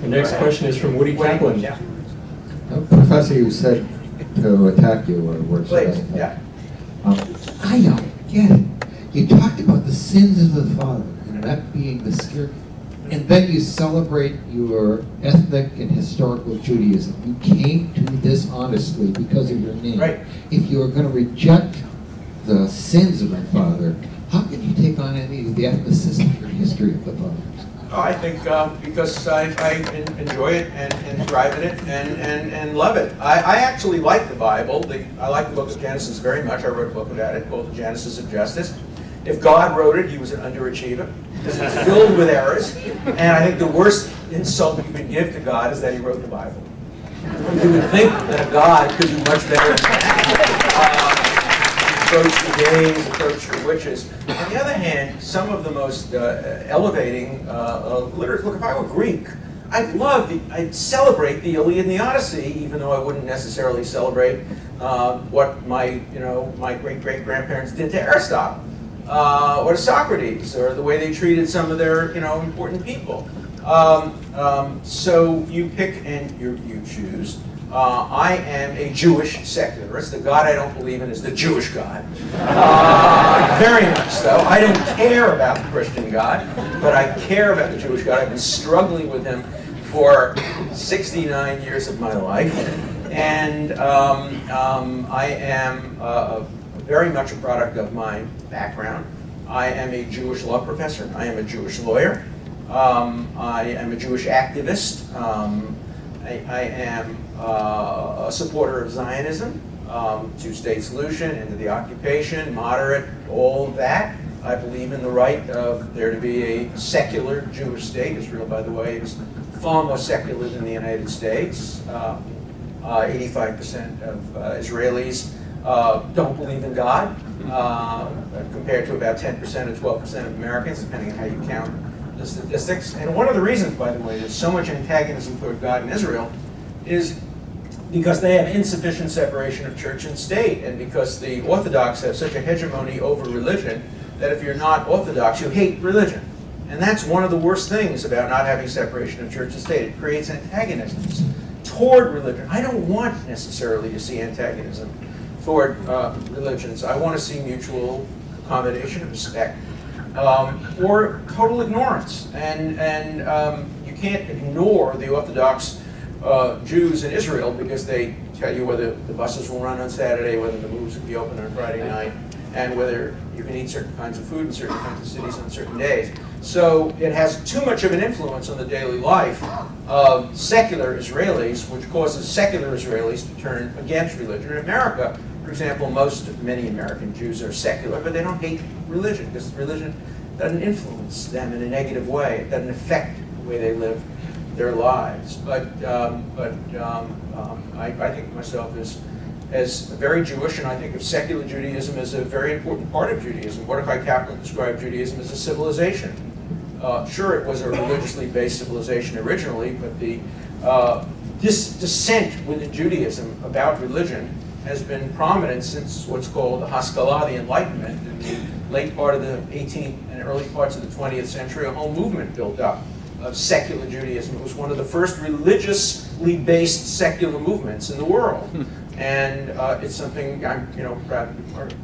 The next question is from Woody Kaplan. Yeah. Professor, you said to attack you, or words. Please, yeah. I don't get it. You talked about the sins of the father and that being the scare, and then you celebrate your ethnic and historical Judaism. You came to this honestly because of your name. Right. If you are going to reject the sins of the father, how can you take on any of the ethnicity or history of the father? Oh, I think because I enjoy it and thrive in it and love it. I actually like the Bible. I like the book of Genesis very much. I wrote a book about it called The Genesis of Justice. If God wrote it, he was an underachiever. It's filled with errors. And I think the worst insult you could give to God is that he wrote the Bible. You would think that a God could do much better than that. Approach the gays, approach the witches. On the other hand, some of the most elevating literature. Look, if I were Greek, I'd celebrate the Iliad and the Odyssey, even though I wouldn't necessarily celebrate what my great-great-grandparents did to Aristotle, or to Socrates, or the way they treated some of their important people. So you pick and you choose. I am a Jewish secularist. The God I don't believe in is the Jewish God. Very much so. I don't care about the Christian God, but I care about the Jewish God. I've been struggling with him for 69 years of my life. And I am very much a product of my background. I am a Jewish law professor. I am a Jewish lawyer. I am a Jewish activist. I am a supporter of Zionism, two-state solution, end of the occupation, moderate, all of that. I believe in the right of there to be a secular Jewish state. Israel, by the way, is far more secular than the United States. 85% of Israelis don't believe in God, compared to about 10% or 12% of Americans, depending on how you count the statistics. And one of the reasons, by the way, there's so much antagonism toward God in Israel is because they have insufficient separation of church and state, and because the Orthodox have such a hegemony over religion that if you're not Orthodox, you hate religion. And that's one of the worst things about not having separation of church and state. It creates antagonisms toward religion. I don't want necessarily to see antagonism toward religions. I want to see mutual accommodation and respect, or total ignorance. And you can't ignore the Orthodox Jews in Israel because they tell you whether the buses will run on Saturday, whether the movies will be open on Friday night, and whether you can eat certain kinds of food in certain kinds of cities on certain days. So it has too much of an influence on the daily life of secular Israelis, which causes secular Israelis to turn against religion. In America, for example, many American Jews are secular, but they don't hate religion because religion doesn't influence them in a negative way. It doesn't affect the way they live their lives. But I think of myself as very Jewish, and I think of secular Judaism as a very important part of Judaism. Mordecai Kaplan described Judaism as a civilization. Sure, it was a religiously based civilization originally, but the dissent within Judaism about religion has been prominent since what's called the Haskalah, the Enlightenment. In the late part of the 18th and early parts of the 20th century, a whole movement built up of secular Judaism. It was one of the first religiously based secular movements in the world. And it's something I'm proud to be part of.